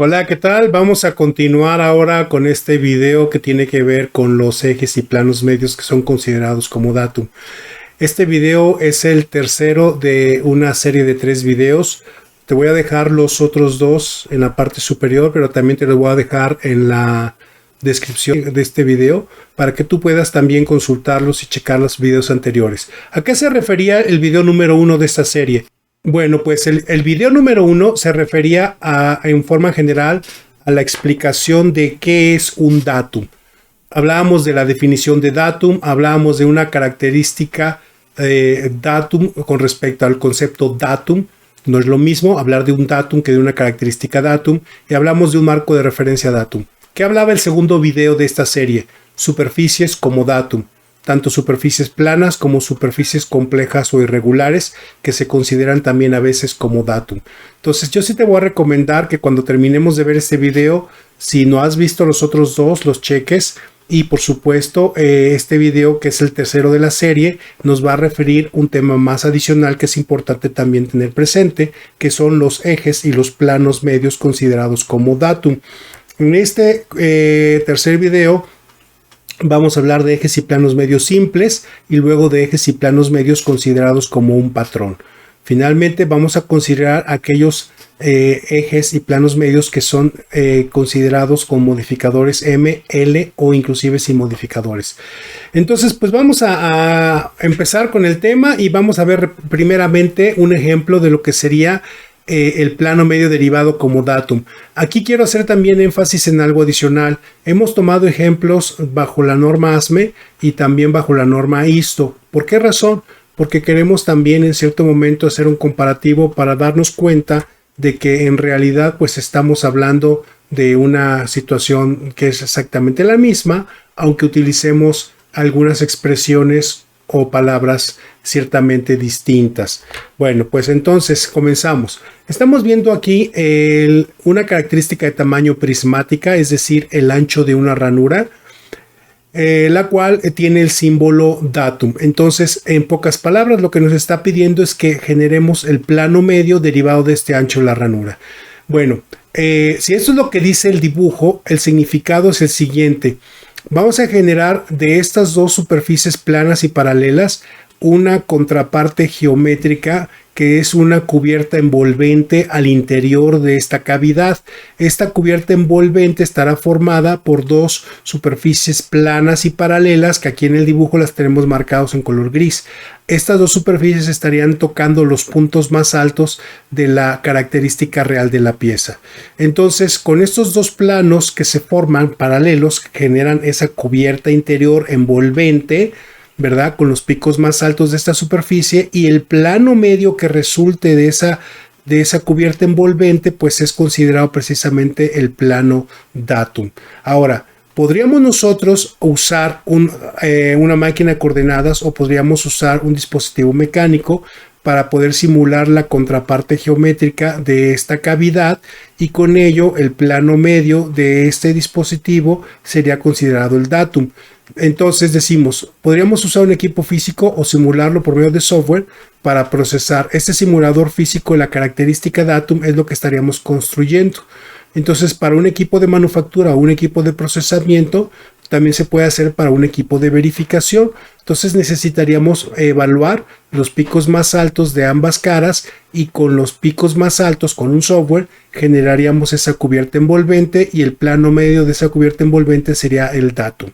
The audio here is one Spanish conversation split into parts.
Hola, ¿qué tal? Vamos a continuar ahora con este video que tiene que ver con los ejes y planos medios que son considerados como datum. Este video es el tercero de una serie de 3 videos. Te voy a dejar los otros dos en la parte superior, pero también te los voy a dejar en la descripción de este video para que tú puedas también consultarlos y checar los videos anteriores. ¿A qué se refería el video número 1 de esta serie? Bueno, pues el video número 1 se refería en forma general a la explicación de qué es un datum. Hablábamos de la definición de datum, hablábamos de una característica datum con respecto al concepto datum. No es lo mismo hablar de un datum que de una característica datum, y hablamos de un marco de referencia datum. ¿Qué hablaba el segundo video de esta serie? Superficies como datum. Tanto superficies planas como superficies complejas o irregulares que se consideran también a veces como datum. Entonces yo sí te voy a recomendar que cuando terminemos de ver este video, si no has visto los otros dos, los cheques. Y por supuesto este video, que es el tercero de la serie, nos va a referir un tema más adicional que es importante también tener presente, que son los ejes y los planos medios considerados como datum. En este tercer video vamos a hablar de ejes y planos medios simples y luego de ejes y planos medios considerados como un patrón. Finalmente vamos a considerar aquellos ejes y planos medios que son considerados con modificadores M, L o inclusive sin modificadores. Entonces pues vamos a empezar con el tema y vamos a ver primeramente un ejemplo de lo que sería el plano medio derivado como datum. Aquí quiero hacer también énfasis en algo adicional. Hemos tomado ejemplos bajo la norma ASME y también bajo la norma ISTO. ¿Por qué razón? Porque queremos también en cierto momento hacer un comparativo para darnos cuenta de que en realidad pues estamos hablando de una situación que es exactamente la misma, aunque utilicemos algunas expresiones o palabras ciertamente distintas. Bueno, pues entonces comenzamos. Estamos viendo aquí una característica de tamaño prismática, es decir, el ancho de una ranura, la cual tiene el símbolo datum. Entonces, en pocas palabras, lo que nos está pidiendo es que generemos el plano medio derivado de este ancho de la ranura. Bueno, si esto es lo que dice el dibujo, el significado es el siguiente. Vamos a generar de estas dos superficies planas y paralelas una contraparte geométrica que es una cubierta envolvente al interior de esta cavidad. Esta cubierta envolvente estará formada por dos superficies planas y paralelas que aquí en el dibujo las tenemos marcados en color gris. Estas dos superficies estarían tocando los puntos más altos de la característica real de la pieza. Entonces, con estos dos planos que se forman paralelos, generan esa cubierta interior envolvente, ¿verdad? Con los picos más altos de esta superficie, y el plano medio que resulte de esa cubierta envolvente pues es considerado precisamente el plano datum. Ahora, podríamos nosotros usar una máquina de coordenadas o podríamos usar un dispositivo mecánico para poder simular la contraparte geométrica de esta cavidad, y con ello el plano medio de este dispositivo sería considerado el datum. Entonces decimos, podríamos usar un equipo físico o simularlo por medio de software para procesar. Este simulador físico de la característica datum es lo que estaríamos construyendo. Entonces, para un equipo de manufactura o un equipo de procesamiento, también se puede hacer para un equipo de verificación. Entonces necesitaríamos evaluar los picos más altos de ambas caras, y con los picos más altos con un software generaríamos esa cubierta envolvente, y el plano medio de esa cubierta envolvente sería el datum.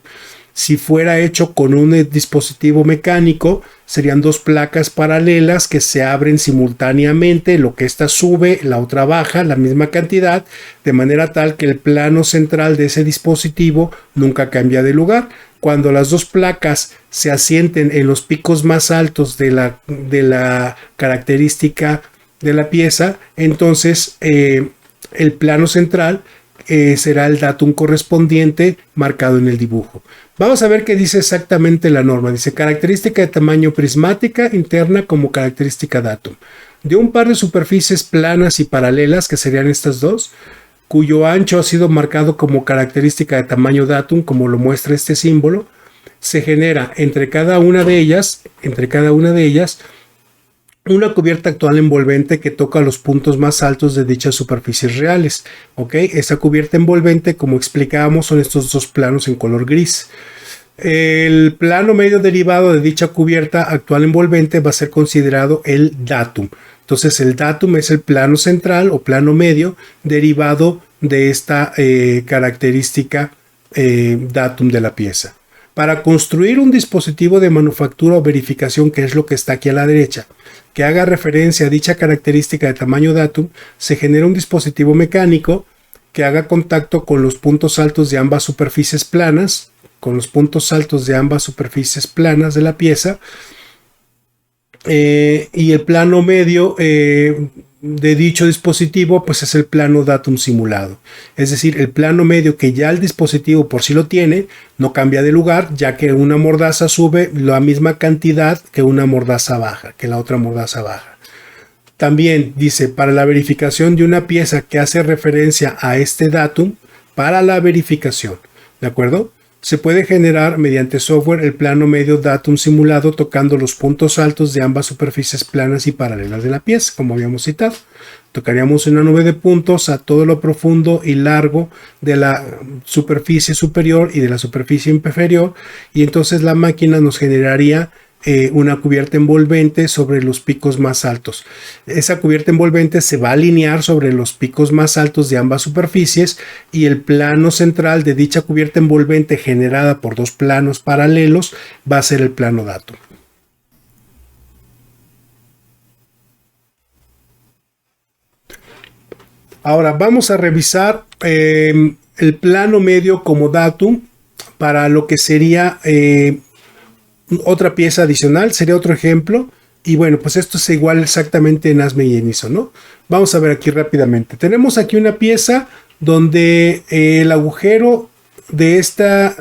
Si fuera hecho con un dispositivo mecánico, serían dos placas paralelas que se abren simultáneamente, lo que esta sube, la otra baja, la misma cantidad, de manera tal que el plano central de ese dispositivo nunca cambia de lugar. Cuando las dos placas se asienten en los picos más altos de la característica de la pieza, entonces el plano central será el datum correspondiente marcado en el dibujo. Vamos a ver qué dice exactamente la norma. Dice: característica de tamaño prismática interna como característica datum. De un par de superficies planas y paralelas, que serían estas dos, cuyo ancho ha sido marcado como característica de tamaño datum, como lo muestra este símbolo, se genera entre cada una de ellas una cubierta actual envolvente que toca los puntos más altos de dichas superficies reales. ¿Ok? Esa cubierta envolvente, como explicábamos, son estos dos planos en color gris. El plano medio derivado de dicha cubierta actual envolvente va a ser considerado el datum. Entonces el datum es el plano central o plano medio derivado de esta característica datum de la pieza. Para construir un dispositivo de manufactura o verificación, que es lo que está aquí a la derecha, que haga referencia a dicha característica de tamaño datum, se genera un dispositivo mecánico que haga contacto con los puntos altos de ambas superficies planas, de la pieza, y el plano medio de dicho dispositivo pues es el plano datum simulado, es decir, el plano medio que ya el dispositivo por sí lo tiene, no cambia de lugar, ya que una mordaza sube la misma cantidad que una mordaza baja, que la otra mordaza baja. También dice, para la verificación de una pieza que hace referencia a este datum, para la verificación, ¿de acuerdo? Se puede generar mediante software el plano medio datum simulado tocando los puntos altos de ambas superficies planas y paralelas de la pieza, como habíamos citado. Tocaríamos una nube de puntos a todo lo profundo y largo de la superficie superior y de la superficie inferior, y entonces la máquina nos generaría una cubierta envolvente sobre los picos más altos. Esa cubierta envolvente se va a alinear sobre los picos más altos de ambas superficies y el plano central de dicha cubierta envolvente generada por dos planos paralelos va a ser el plano datum. Ahora vamos a revisar el plano medio como datum para lo que sería otra pieza adicional, sería otro ejemplo. Y bueno, pues esto es igual exactamente en ASME y en ISO, ¿no? Vamos a ver aquí rápidamente. Tenemos aquí una pieza donde el agujero de esta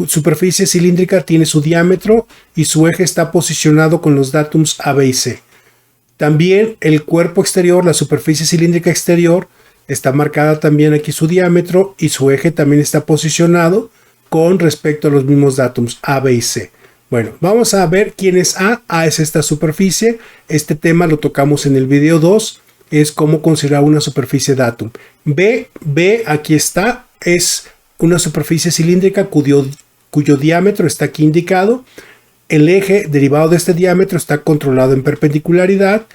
superficie cilíndrica tiene su diámetro y su eje está posicionado con los datums A, B y C. También el cuerpo exterior, la superficie cilíndrica exterior, está marcada también aquí su diámetro y su eje también está posicionado con respecto a los mismos datums A, B y C. Bueno, vamos a ver quién es A. A es esta superficie. Este tema lo tocamos en el video 2. Es cómo considerar una superficie datum. B, aquí está. Es una superficie cilíndrica cuyo diámetro está aquí indicado. El eje derivado de este diámetro está controlado en perpendicularidad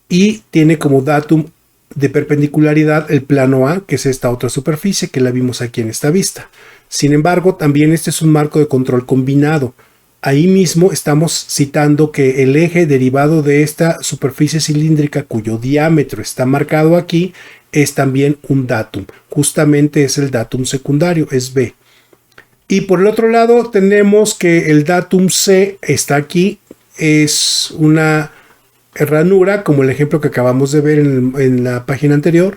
y tiene como datum de perpendicularidad el plano A, que es esta otra superficie que la vimos aquí en esta vista. Sin embargo, también este es un marco de control combinado. Ahí mismo estamos citando que el eje derivado de esta superficie cilíndrica cuyo diámetro está marcado aquí es también un datum. Justamente es el datum secundario, es B. Y por el otro lado tenemos que el datum C está aquí, es una ranura como el ejemplo que acabamos de ver en la página anterior,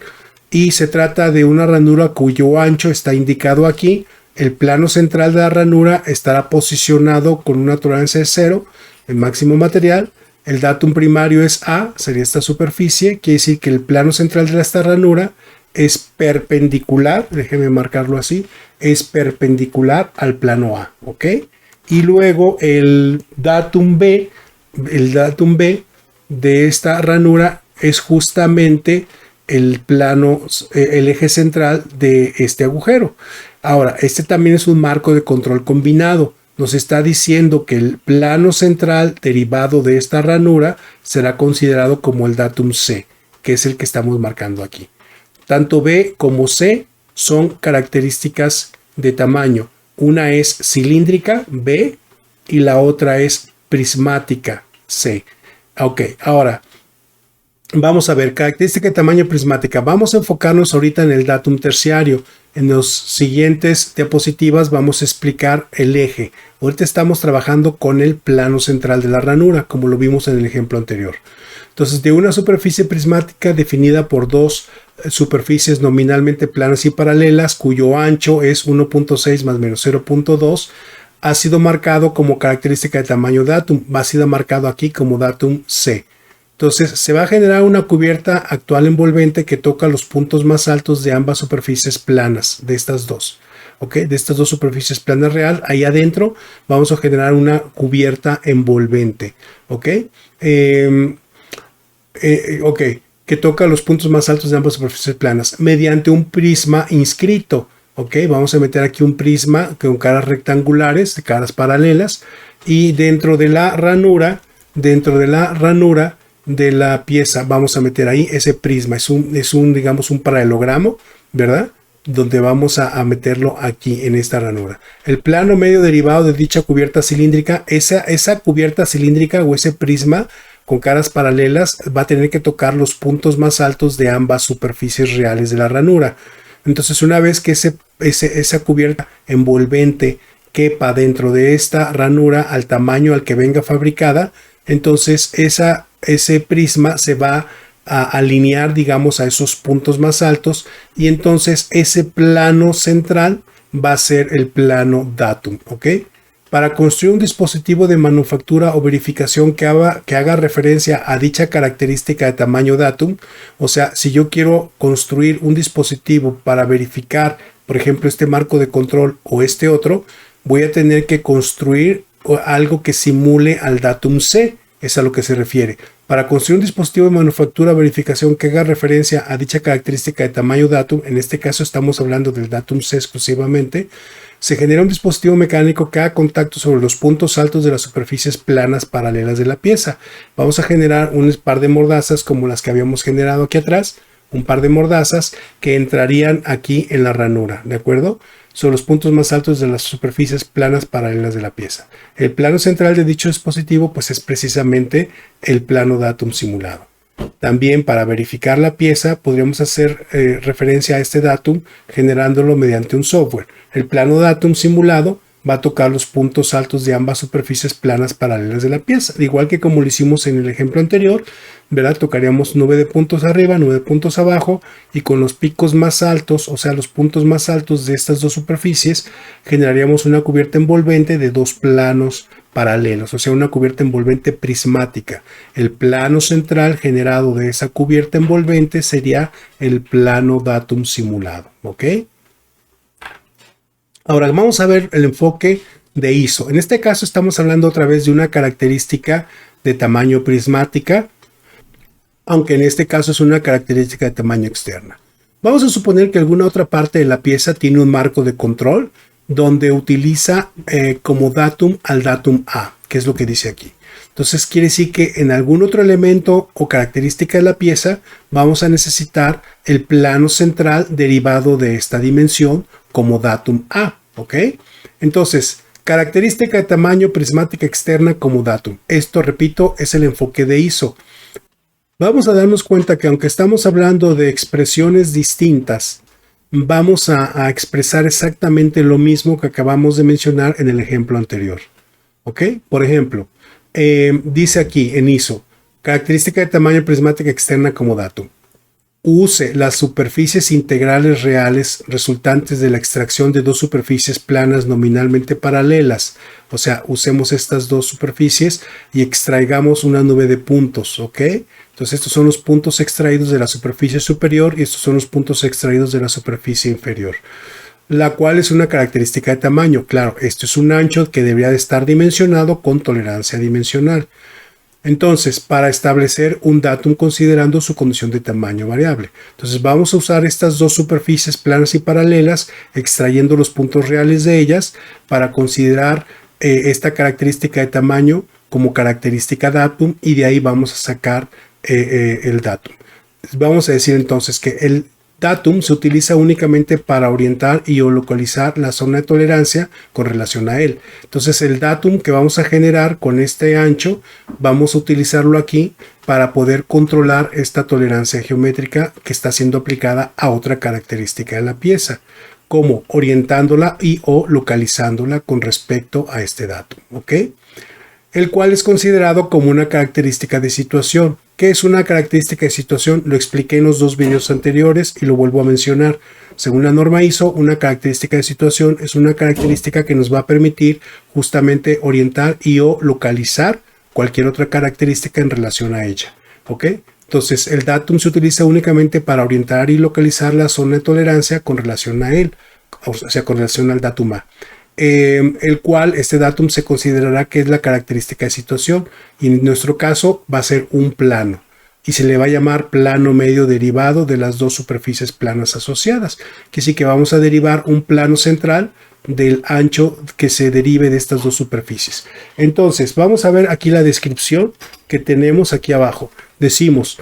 y se trata de una ranura cuyo ancho está indicado aquí. El plano central de la ranura estará posicionado con una tolerancia de 0, el máximo material. El datum primario es A, sería esta superficie, quiere decir que el plano central de esta ranura es perpendicular, déjenme marcarlo así, es perpendicular al plano A, ¿ok? Y luego el datum B de esta ranura es justamente el plano, el eje central de este agujero. Ahora, este también es un marco de control combinado. Nos está diciendo que el plano central derivado de esta ranura será considerado como el datum C, que es el que estamos marcando aquí. Tanto B como C son características de tamaño. Una es cilíndrica, B, y la otra es prismática, C. Ok, ahora vamos a ver, característica de tamaño prismática. Vamos a enfocarnos ahorita en el datum terciario. En las siguientes diapositivas vamos a explicar el eje. Ahorita estamos trabajando con el plano central de la ranura, como lo vimos en el ejemplo anterior. Entonces, de una superficie prismática definida por dos superficies nominalmente planas y paralelas, cuyo ancho es 1.6 más menos 0.2, ha sido marcado como característica de tamaño datum. Ha sido marcado aquí como datum C. Entonces se va a generar una cubierta actual envolvente que toca los puntos más altos de ambas superficies planas, de estas dos. ¿ok? De estas dos superficies planas real, ahí adentro vamos a generar una cubierta envolvente, ¿ok? Ok, que toca los puntos más altos de ambas superficies planas mediante un prisma inscrito. Ok, vamos a meter aquí un prisma con caras rectangulares, de caras paralelas, y dentro de la ranura de la pieza vamos a meter ahí ese prisma. Es un digamos, un paralelogramo, ¿verdad? Donde vamos a meterlo aquí en esta ranura. El plano medio derivado de dicha cubierta cilíndrica, esa cubierta cilíndrica o ese prisma con caras paralelas va a tener que tocar los puntos más altos de ambas superficies reales de la ranura. Entonces, una vez que esa cubierta envolvente quepa dentro de esta ranura al tamaño al que venga fabricada, entonces ese prisma se va a alinear, digamos, a esos puntos más altos, y entonces ese plano central va a ser el plano datum, ¿ok? Para construir un dispositivo de manufactura o verificación que haga referencia a dicha característica de tamaño datum, o sea, si yo quiero construir un dispositivo para verificar, por ejemplo, este marco de control o este otro, voy a tener que construir algo que simule al datum C, es a lo que se refiere. Para construir un dispositivo de manufactura o verificación que haga referencia a dicha característica de tamaño datum, en este caso estamos hablando del datum C exclusivamente, se genera un dispositivo mecánico que haga contacto sobre los puntos altos de las superficies planas paralelas de la pieza. Vamos a generar un par de mordazas como las que habíamos generado aquí atrás, un par de mordazas que entrarían aquí en la ranura, ¿de acuerdo? Sobre los puntos más altos de las superficies planas paralelas de la pieza. El plano central de dicho dispositivo pues es precisamente el plano datum simulado. También para verificar la pieza podríamos hacer referencia a este datum generándolo mediante un software. El plano datum simulado va a tocar los puntos altos de ambas superficies planas paralelas de la pieza. Igual que como lo hicimos en el ejemplo anterior, ¿verdad? Tocaríamos 9 de puntos arriba, 9 de puntos abajo, y con los picos más altos, o sea, los puntos más altos de estas dos superficies, generaríamos una cubierta envolvente de dos planos paralelos, o sea, una cubierta envolvente prismática. El plano central generado de esa cubierta envolvente sería el plano datum simulado, ¿ok? Ahora vamos a ver el enfoque de ISO. En este caso estamos hablando otra vez de una característica de tamaño prismática, aunque en este caso es una característica de tamaño externa. Vamos a suponer que alguna otra parte de la pieza tiene un marco de control donde utiliza como datum al datum A, que es lo que dice aquí. Entonces quiere decir que en algún otro elemento o característica de la pieza vamos a necesitar el plano central derivado de esta dimensión como datum A, ¿ok? Entonces, característica de tamaño prismática externa como datum. Esto, repito, es el enfoque de ISO. Vamos a darnos cuenta que aunque estamos hablando de expresiones distintas, vamos a expresar exactamente lo mismo que acabamos de mencionar en el ejemplo anterior. ¿Ok? Por ejemplo, dice aquí en ISO, característica de tamaño prismática externa como datum. Use las superficies integrales reales resultantes de la extracción de dos superficies planas nominalmente paralelas. O sea, usemos estas dos superficies y extraigamos una nube de puntos, ¿ok? Entonces estos son los puntos extraídos de la superficie superior y estos son los puntos extraídos de la superficie inferior, la cual es una característica de tamaño. Claro, esto es un ancho que debería de estar dimensionado con tolerancia dimensional. Entonces, para establecer un datum considerando su condición de tamaño variable. Entonces, vamos a usar estas dos superficies planas y paralelas, extrayendo los puntos reales de ellas para considerar esta característica de tamaño como característica datum, y de ahí vamos a sacar el datum. Vamos a decir entonces que el datum se utiliza únicamente para orientar y o localizar la zona de tolerancia con relación a él. Entonces el datum que vamos a generar con este ancho, vamos a utilizarlo aquí para poder controlar esta tolerancia geométrica que está siendo aplicada a otra característica de la pieza, como orientándola y o localizándola con respecto a este datum, ¿ok? El cual es considerado como una característica de situación. ¿Qué es una característica de situación? Lo expliqué en los dos videos anteriores y lo vuelvo a mencionar. Según la norma ISO, una característica de situación es una característica que nos va a permitir justamente orientar y o localizar cualquier otra característica en relación a ella, ¿ok? Entonces, el datum se utiliza únicamente para orientar y localizar la zona de tolerancia con relación a él. o sea, con relación al datum A. El cual este datum se considerará que es la característica de situación y en nuestro caso va a ser un plano y se le va a llamar plano medio derivado de las dos superficies planas asociadas, que sí que vamos a derivar un plano central del ancho que se derive de estas dos superficies. Entonces vamos a ver aquí la descripción que tenemos aquí abajo. Decimos,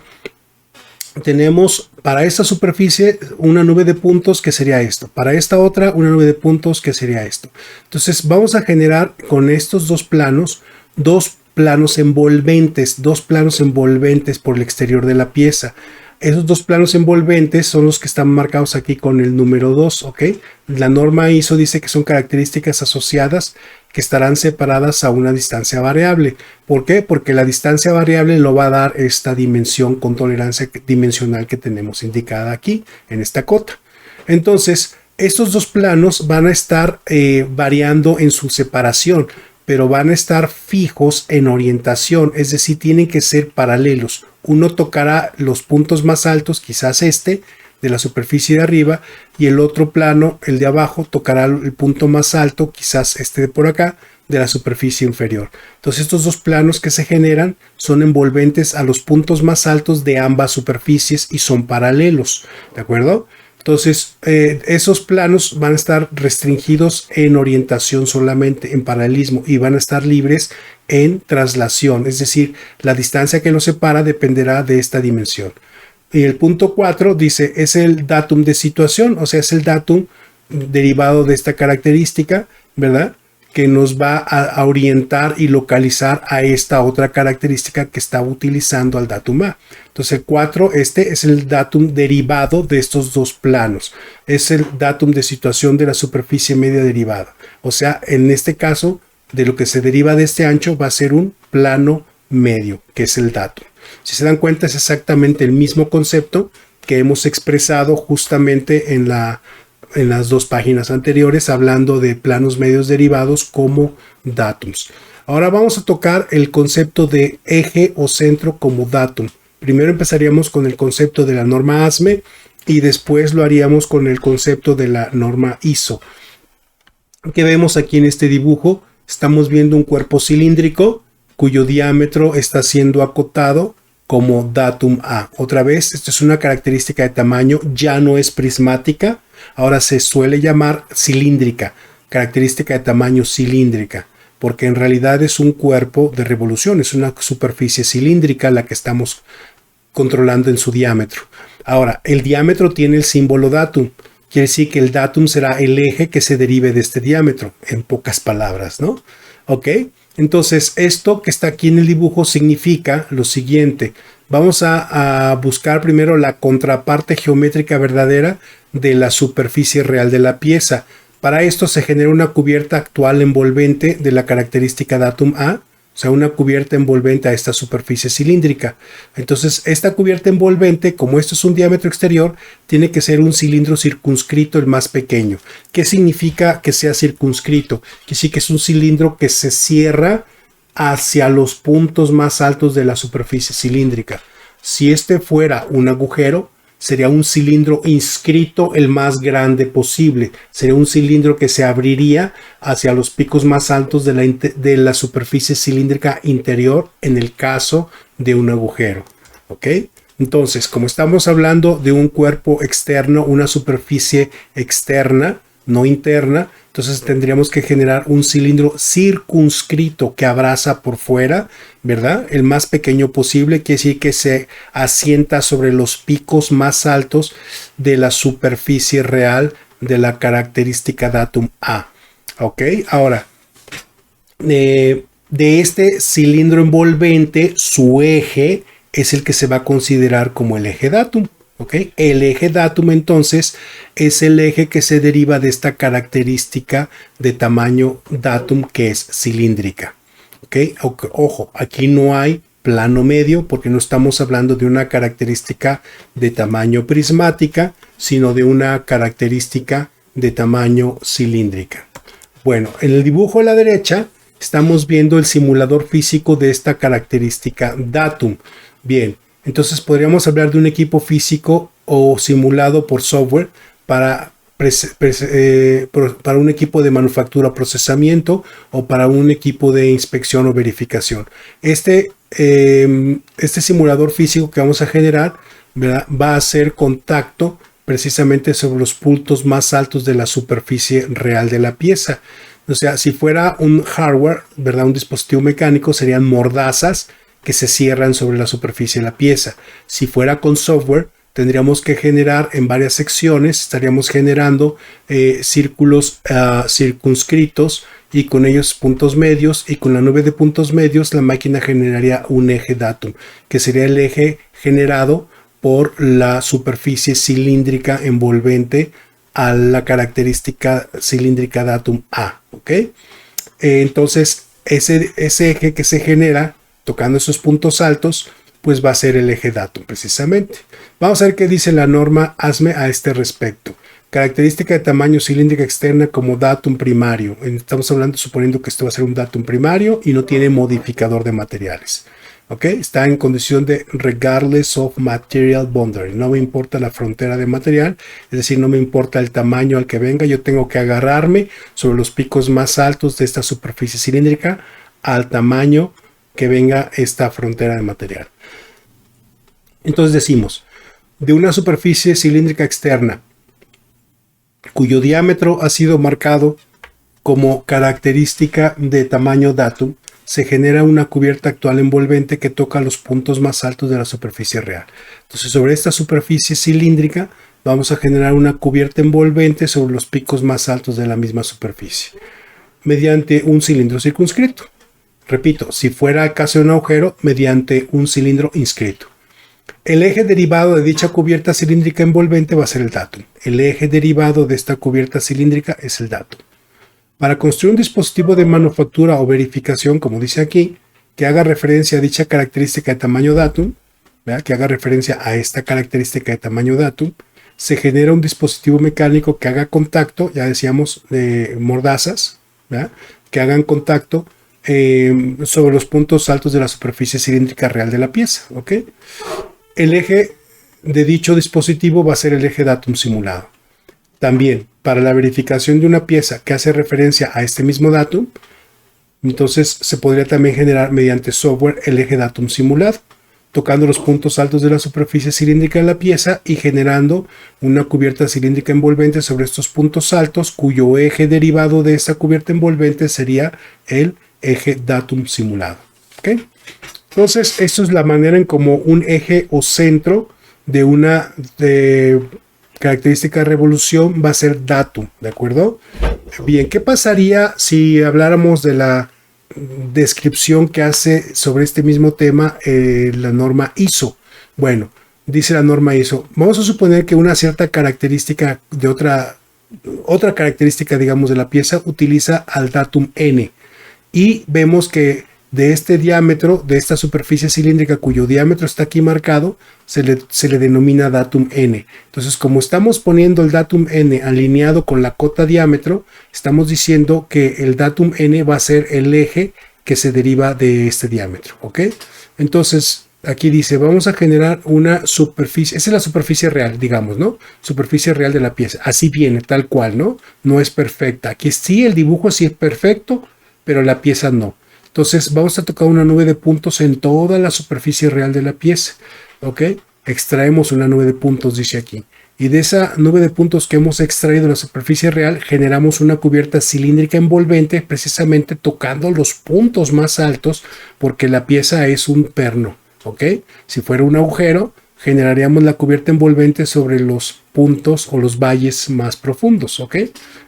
tenemos para esta superficie una nube de puntos que sería esto, para esta otra una nube de puntos que sería esto. Entonces vamos a generar con estos dos planos dos planos envolventes por el exterior de la pieza. Esos dos planos envolventes son los que están marcados aquí con el número 2, ¿ok? La norma ISO dice que son características asociadas que estarán separadas a una distancia variable. ¿Por qué? Porque la distancia variable lo va a dar esta dimensión con tolerancia dimensional que tenemos indicada aquí en esta cota. Entonces, estos dos planos van a estar variando en su separación, pero van a estar fijos en orientación, es decir, tienen que ser paralelos. Uno tocará los puntos más altos, quizás este, de la superficie de arriba, y el otro plano, el de abajo, tocará el punto más alto, quizás este de por acá, de la superficie inferior. Entonces estos dos planos que se generan son envolventes a los puntos más altos de ambas superficies y son paralelos, ¿de acuerdo? Entonces, esos planos van a estar restringidos en orientación solamente, en paralelismo, y van a estar libres en traslación, es decir, la distancia que los separa dependerá de esta dimensión. Y el punto 4 dice, es el datum de situación, o sea, es el datum derivado de esta característica, ¿verdad?, que nos va a orientar y localizar a esta otra característica que está utilizando al datum A. Entonces el 4, este es el datum derivado de estos dos planos. Es el datum de situación de la superficie media derivada. O sea, en este caso, de lo que se deriva de este ancho va a ser un plano medio, que es el datum. Si se dan cuenta, es exactamente el mismo concepto que hemos expresado justamente en las dos páginas anteriores, hablando de planos medios derivados como datums. Ahora vamos a tocar el concepto de eje o centro como datum. Primero empezaríamos con el concepto de la norma ASME y después lo haríamos con el concepto de la norma ISO. ¿Qué vemos aquí en este dibujo? Estamos viendo un cuerpo cilíndrico cuyo diámetro está siendo acotado como datum A. Otra vez, esto es una característica de tamaño, ya no es prismática, ahora se suele llamar cilíndrica, característica de tamaño cilíndrica, porque en realidad es un cuerpo de revolución, es una superficie cilíndrica la que estamos controlando en su diámetro. Ahora, el diámetro tiene el símbolo datum, quiere decir que el datum será el eje que se derive de este diámetro, en pocas palabras, ¿no? ¿Ok? Entonces, esto que está aquí en el dibujo significa lo siguiente. Vamos a buscar primero la contraparte geométrica verdadera de la superficie real de la pieza. Para esto se genera una cubierta actual envolvente de la característica datum A, o sea, una cubierta envolvente a esta superficie cilíndrica. Entonces, esta cubierta envolvente, como esto es un diámetro exterior, tiene que ser un cilindro circunscrito, el más pequeño. ¿Qué significa que sea circunscrito? Que sí que es un cilindro que se cierra hacia los puntos más altos de la superficie cilíndrica. Si este fuera un agujero, sería un cilindro inscrito el más grande posible. Sería un cilindro que se abriría hacia los picos más altos de la superficie cilíndrica interior en el caso de un agujero. ¿Ok? Entonces, como estamos hablando de un cuerpo externo, una superficie externa, no interna, entonces tendríamos que generar un cilindro circunscrito que abraza por fuera, ¿verdad? El más pequeño posible, quiere decir que se asienta sobre los picos más altos de la superficie real de la característica datum A. ¿Ok? Ahora, de este cilindro envolvente, su eje es el que se va a considerar como el eje datum. ¿Okay? El eje datum entonces es el eje que se deriva de esta característica de tamaño datum que es cilíndrica. ¿Okay? Ojo, aquí no hay plano medio porque no estamos hablando de una característica de tamaño prismática, sino de una característica de tamaño cilíndrica. Bueno, en el dibujo a la derecha estamos viendo el simulador físico de esta característica datum. Bien. Entonces podríamos hablar de un equipo físico o simulado por software para para un equipo de manufactura o procesamiento o para un equipo de inspección o verificación. Este simulador físico que vamos a generar, ¿verdad?, va a hacer contacto precisamente sobre los puntos más altos de la superficie real de la pieza. O sea, si fuera un hardware, ¿verdad?, un dispositivo mecánico, serían mordazas que se cierran sobre la superficie de la pieza. Si fuera con software, tendríamos que generar en varias secciones, estaríamos generando círculos circunscritos y con ellos puntos medios, y con la nube de puntos medios la máquina generaría un eje datum, que sería el eje generado por la superficie cilíndrica envolvente a la característica cilíndrica datum A, ¿ok? Entonces ese eje que se genera tocando esos puntos altos, pues va a ser el eje datum precisamente. Vamos a ver qué dice la norma ASME a este respecto. Característica de tamaño cilíndrica externa como datum primario. Estamos hablando, suponiendo que esto va a ser un datum primario y no tiene modificador de materiales. ¿Ok? Está en condición de regardless of material boundary. No me importa la frontera de material, es decir, no me importa el tamaño al que venga. Yo tengo que agarrarme sobre los picos más altos de esta superficie cilíndrica al tamaño que venga esta frontera de material. Entonces decimos, de una superficie cilíndrica externa cuyo diámetro ha sido marcado como característica de tamaño datum, se genera una cubierta actual envolvente que toca los puntos más altos de la superficie real. Entonces, sobre esta superficie cilíndrica vamos a generar una cubierta envolvente sobre los picos más altos de la misma superficie, mediante un cilindro circunscrito. Repito, si fuera casi un agujero, mediante un cilindro inscrito. El eje derivado de dicha cubierta cilíndrica envolvente va a ser el datum. El eje derivado de esta cubierta cilíndrica es el datum. Para construir un dispositivo de manufactura o verificación, como dice aquí, que haga referencia a dicha característica de tamaño datum, ¿verdad?, que haga referencia a esta característica de tamaño datum, se genera un dispositivo mecánico que haga contacto, ya decíamos, de mordazas, ¿verdad?, que hagan contacto sobre los puntos altos de la superficie cilíndrica real de la pieza. ¿Ok? El eje de dicho dispositivo va a ser el eje datum simulado. También, para la verificación de una pieza que hace referencia a este mismo datum, entonces se podría también generar mediante software el eje datum simulado, tocando los puntos altos de la superficie cilíndrica de la pieza y generando una cubierta cilíndrica envolvente sobre estos puntos altos, cuyo eje derivado de esta cubierta envolvente sería el eje datum simulado. ¿Ok? Entonces, esto es la manera en como un eje o centro de una característica de revolución va a ser datum, ¿de acuerdo? Bien, ¿qué pasaría si habláramos de la descripción que hace sobre este mismo tema la norma ISO? Bueno, dice la norma ISO, vamos a suponer que una cierta característica de otra característica, digamos, de la pieza utiliza al datum n, y vemos que de este diámetro, de esta superficie cilíndrica cuyo diámetro está aquí marcado, se le denomina datum n. Entonces, como estamos poniendo el datum n alineado con la cota diámetro, estamos diciendo que el datum n va a ser el eje que se deriva de este diámetro. ¿Ok? Entonces, aquí dice, vamos a generar una superficie, esa es la superficie real, digamos, ¿no? Superficie real de la pieza. Así viene, tal cual, ¿no? No es perfecta. Aquí sí, el dibujo sí es perfecto, pero la pieza no. Entonces vamos a tocar una nube de puntos en toda la superficie real de la pieza. ¿Ok? Extraemos una nube de puntos, dice aquí. Y de esa nube de puntos que hemos extraído de la superficie real, generamos una cubierta cilíndrica envolvente, precisamente tocando los puntos más altos, porque la pieza es un perno. ¿Ok? Si fuera un agujero, generaríamos la cubierta envolvente sobre los puntos o los valles más profundos. ¿Ok?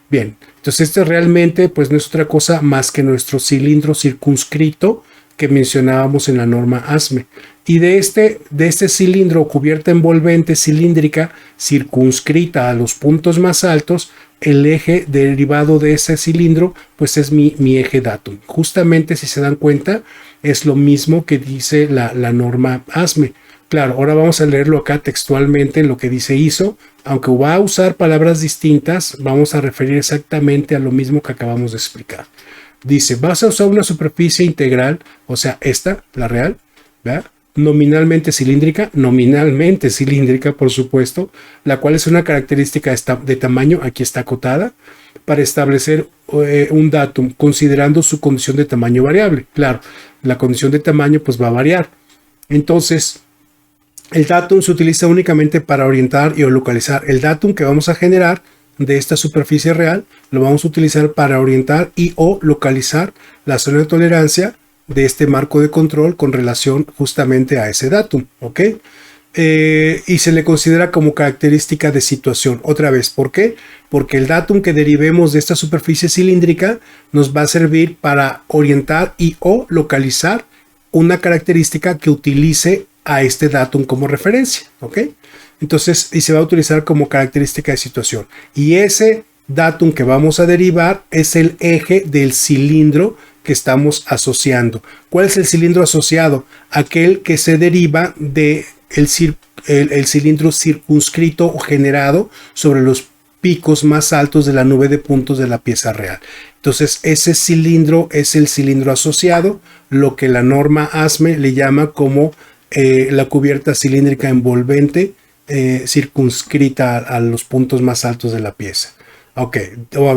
Bien, entonces este realmente pues no es otra cosa más que nuestro cilindro circunscrito que mencionábamos en la norma ASME. Y de este cilindro o cubierta envolvente cilíndrica circunscrita a los puntos más altos, el eje derivado de ese cilindro pues es mi eje datum. Justamente, si se dan cuenta, es lo mismo que dice la norma ASME. Claro, ahora vamos a leerlo acá textualmente en lo que dice ISO. Aunque va a usar palabras distintas, vamos a referir exactamente a lo mismo que acabamos de explicar. Dice, vas a usar una superficie integral, o sea, esta, la real, ¿verdad?, nominalmente cilíndrica, por supuesto, la cual es una característica de tamaño, aquí está acotada, para establecer un datum, considerando su condición de tamaño variable. Claro, la condición de tamaño pues va a variar. Entonces, el datum se utiliza únicamente para orientar y localizar. El datum que vamos a generar de esta superficie real lo vamos a utilizar para orientar y o localizar la zona de tolerancia de este marco de control con relación justamente a ese datum, ¿ok? Y se le considera como característica de situación. Otra vez, ¿por qué? Porque el datum que derivemos de esta superficie cilíndrica nos va a servir para orientar y o localizar una característica que utilice a este datum como referencia, ¿ok? Entonces, y se va a utilizar como característica de situación. Y ese datum que vamos a derivar es el eje del cilindro que estamos asociando. ¿Cuál es el cilindro asociado? Aquel que se deriva de el cilindro circunscrito o generado sobre los picos más altos de la nube de puntos de la pieza real. Entonces, ese cilindro es el cilindro asociado, lo que la norma ASME le llama como la cubierta cilíndrica envolvente circunscrita a los puntos más altos de la pieza. Ok,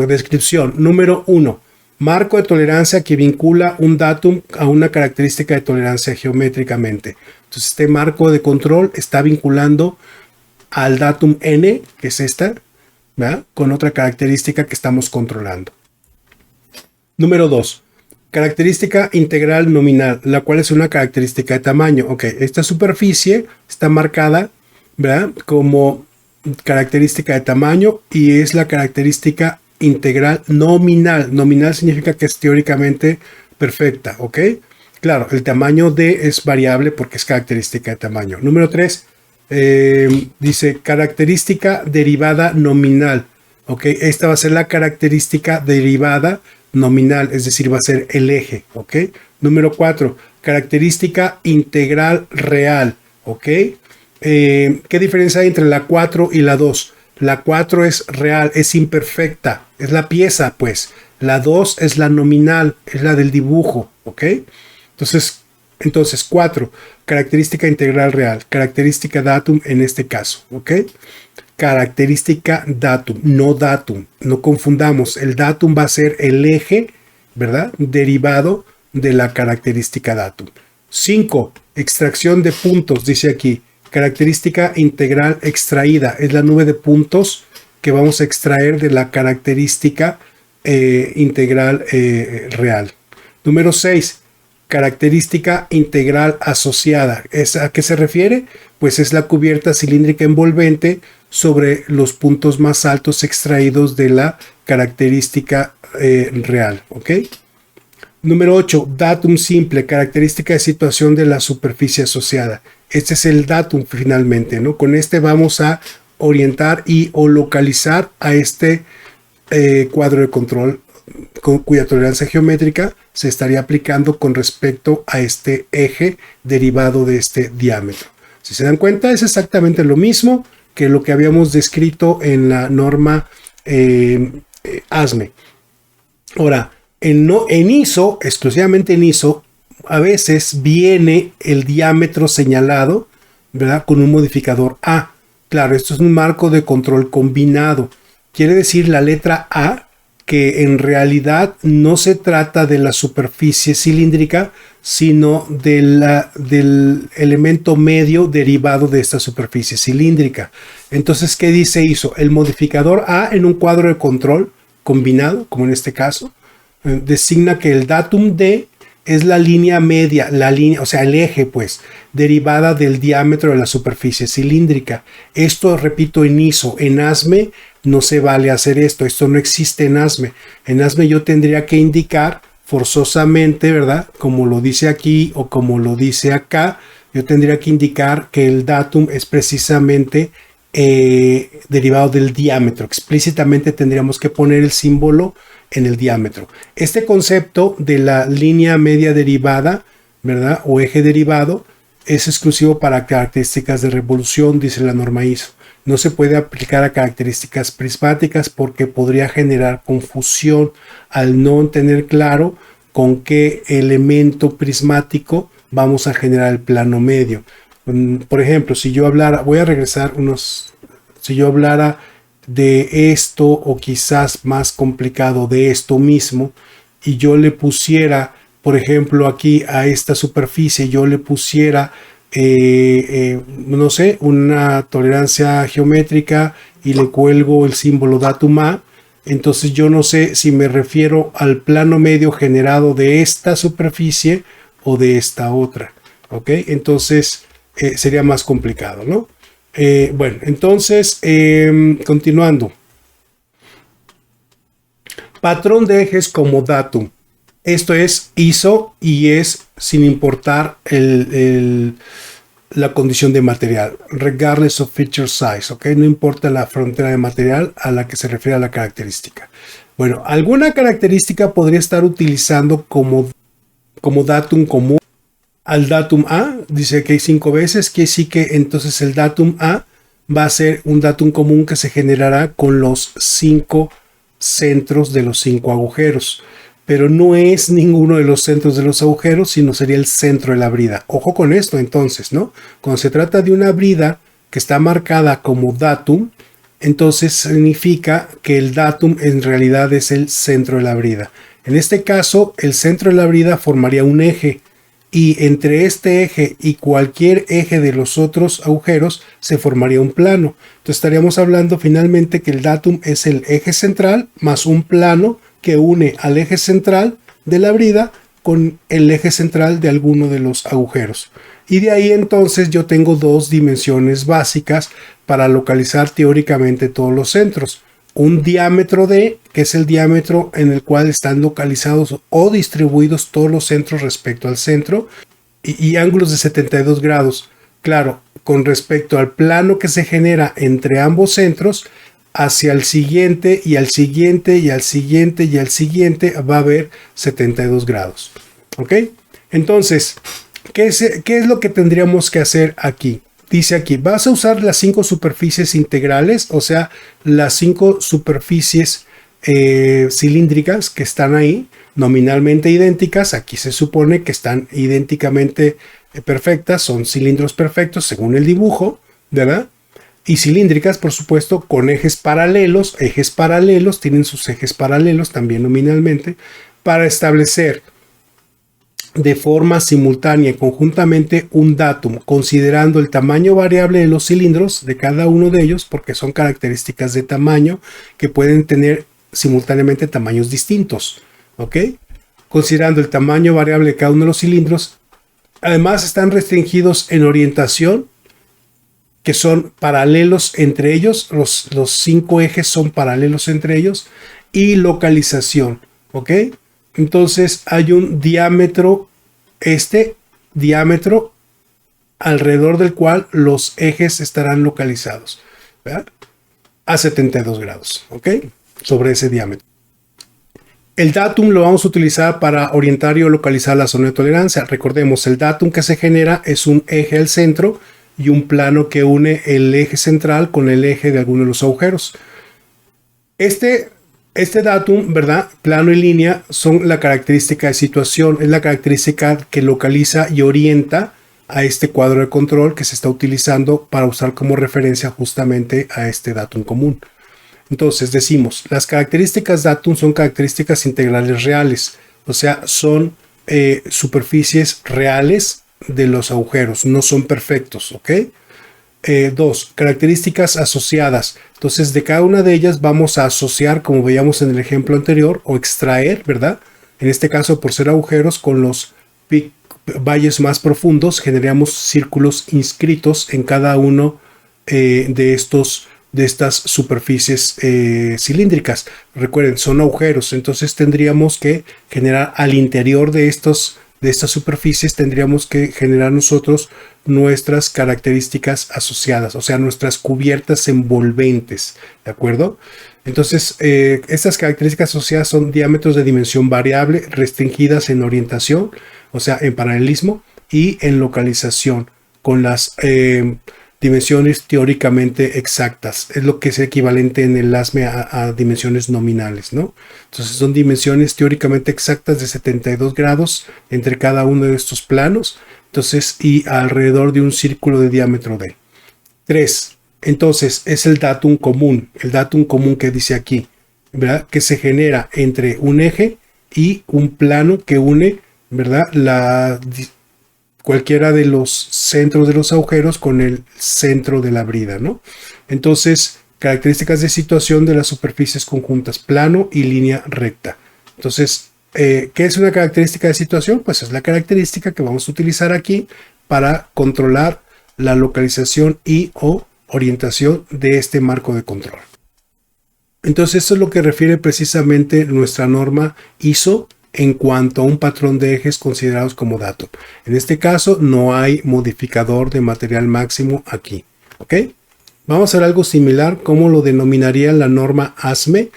descripción. Número 1. Marco de tolerancia que vincula un datum a una característica de tolerancia geométricamente. Entonces, este marco de control está vinculando al datum n, que es esta, ¿verdad?, con otra característica que estamos controlando. Número 2. Característica integral nominal, la cual es una característica de tamaño. Ok, esta superficie está marcada, ¿verdad?, como característica de tamaño y es la característica integral nominal. Nominal significa que es teóricamente perfecta, ¿ok? Claro, el tamaño D es variable porque es característica de tamaño. Número 3, dice característica derivada nominal, ¿ok? Esta va a ser la característica derivada nominal, es decir, va a ser el eje, ¿ok? Número 4, característica integral real, ¿ok? ¿Qué diferencia hay entre la 4 y la 2? La 4 es real, es imperfecta, es la pieza, pues. La 2 es la nominal, es la del dibujo, ¿ok? Entonces 4, característica integral real, característica datum en este caso, ¿ok? Característica datum, no confundamos. El datum va a ser el eje, ¿verdad?, derivado de la característica datum. 5, extracción de puntos, dice aquí. Característica integral extraída, es la nube de puntos que vamos a extraer de la característica integral real. Número 6, característica integral asociada. ¿A qué se refiere? Pues es la cubierta cilíndrica envolvente sobre los puntos más altos extraídos de la característica real, ¿ok? Número 8, datum simple, característica de situación de la superficie asociada. Este es el datum finalmente, ¿no? Con este vamos a orientar y o localizar a este cuadro de control cuya tolerancia geométrica se estaría aplicando con respecto a este eje derivado de este diámetro. Si se dan cuenta, es exactamente lo mismo que lo que habíamos descrito en la norma ASME. Ahora, en ISO, exclusivamente en ISO, a veces viene el diámetro señalado, ¿verdad?, con un modificador A. Claro, esto es un marco de control combinado. Quiere decir la letra A que en realidad no se trata de la superficie cilíndrica, sino del elemento medio derivado de esta superficie cilíndrica. Entonces, ¿qué dice ISO? El modificador A en un cuadro de control combinado, como en este caso, designa que el datum D es la línea media, o sea, el eje, pues, derivada del diámetro de la superficie cilíndrica. Esto, repito, en ISO, en ASME no se vale hacer esto no existe en ASME. En ASME yo tendría que indicar forzosamente, ¿verdad?, como lo dice aquí o como lo dice acá, yo tendría que indicar que el datum es precisamente derivado del diámetro. Explícitamente tendríamos que poner el símbolo en el diámetro. Este concepto de la línea media derivada, ¿verdad?, o eje derivado, es exclusivo para características de revolución, dice la norma ISO. No se puede aplicar a características prismáticas porque podría generar confusión al no tener claro con qué elemento prismático vamos a generar el plano medio. Por ejemplo, si yo hablara, voy a regresar si yo hablara de esto, o quizás más complicado de esto mismo, y yo le pusiera, por ejemplo, aquí a esta superficie, yo le pusiera, no sé, una tolerancia geométrica y le cuelgo el símbolo datum A, entonces yo no sé si me refiero al plano medio generado de esta superficie o de esta otra, ¿ok? Entonces sería más complicado, ¿no? Bueno, entonces, continuando. Patrón de ejes como datum. Esto es ISO y es sin importar la condición de material, regardless of feature size, ¿ok? No importa la frontera de material a la que se refiere a la característica. Bueno, alguna característica podría estar utilizando como datum común al datum A, dice que hay 5 veces, que sí que entonces el datum A va a ser un datum común que se generará con los 5 centros de los 5 agujeros, pero no es ninguno de los centros de los agujeros, sino sería el centro de la brida. Ojo con esto entonces, ¿no? Cuando se trata de una brida que está marcada como datum, entonces significa que el datum en realidad es el centro de la brida. En este caso, el centro de la brida formaría un eje, y entre este eje y cualquier eje de los otros agujeros se formaría un plano. Entonces estaríamos hablando finalmente que el datum es el eje central más un plano que une al eje central de la brida con el eje central de alguno de los agujeros. Y de ahí entonces yo tengo dos dimensiones básicas para localizar teóricamente todos los centros. Un diámetro D, que es el diámetro en el cual están localizados o distribuidos todos los centros respecto al centro, y ángulos de 72 grados. Claro, con respecto al plano que se genera entre ambos centros, hacia el siguiente y al siguiente y al siguiente y al siguiente va a haber 72 grados. ¿Ok? Entonces, ¿qué es lo que tendríamos que hacer aquí? Dice aquí, vas a usar las 5 superficies integrales, o sea, las 5 superficies cilíndricas que están ahí, nominalmente idénticas. Aquí se supone que están idénticamente perfectas, son cilindros perfectos según el dibujo, ¿verdad? Y cilíndricas, por supuesto, con ejes paralelos. Ejes paralelos, tienen sus ejes paralelos también nominalmente, para establecer de forma simultánea y conjuntamente un datum, considerando el tamaño variable de los cilindros de cada uno de ellos, porque son características de tamaño que pueden tener simultáneamente tamaños distintos, ¿ok? Considerando el tamaño variable de cada uno de los cilindros, además están restringidos en orientación, que son paralelos entre ellos, los 5 ejes son paralelos entre ellos, y localización, ¿ok? Entonces hay un diámetro, diámetro alrededor del cual los ejes estarán localizados, ¿verdad? A 72 grados, ¿ok? Sobre ese diámetro. El datum lo vamos a utilizar para orientar y localizar la zona de tolerancia. Recordemos, el datum que se genera es un eje al centro y un plano que une el eje central con el eje de alguno de los agujeros. Este datum, ¿verdad? Plano y línea son la característica de situación, es la característica que localiza y orienta a este cuadro de control que se está utilizando para usar como referencia justamente a este datum común. Entonces decimos, las características datum son características integrales reales, o sea, son superficies reales de los agujeros, no son perfectos, ¿ok? 2. Características asociadas. Entonces, de cada una de ellas vamos a asociar, como veíamos en el ejemplo anterior, o extraer, ¿verdad? En este caso, por ser agujeros, con los valles más profundos, generamos círculos inscritos en cada uno de estas superficies cilíndricas. Recuerden, son agujeros, entonces tendríamos que generar al interior de estas superficies, tendríamos que generar nosotros nuestras características asociadas, o sea, nuestras cubiertas envolventes, ¿de acuerdo? Entonces, estas características asociadas son diámetros de dimensión variable, restringidas en orientación, o sea, en paralelismo, y en localización, con las dimensiones teóricamente exactas. Es lo que es equivalente en el ASME a dimensiones nominales, ¿no? Entonces son dimensiones teóricamente exactas de 72 grados entre cada uno de estos planos, Entonces, y alrededor de un círculo de diámetro D. 3. Entonces, es el datum común que dice aquí, ¿verdad? Que se genera entre un eje y un plano que une, ¿verdad? Cualquiera de los centros de los agujeros con el centro de la brida, ¿no? Entonces, características de situación de las superficies conjuntas, plano y línea recta. Entonces, ¿qué es una característica de situación? Pues es la característica que vamos a utilizar aquí para controlar la localización y o orientación de este marco de control. Entonces, esto es lo que refiere precisamente nuestra norma ISO en cuanto a un patrón de ejes considerados como datum. En este caso, no hay modificador de material máximo aquí. ¿Ok? Vamos a ver algo similar, como lo denominaría la norma ASME,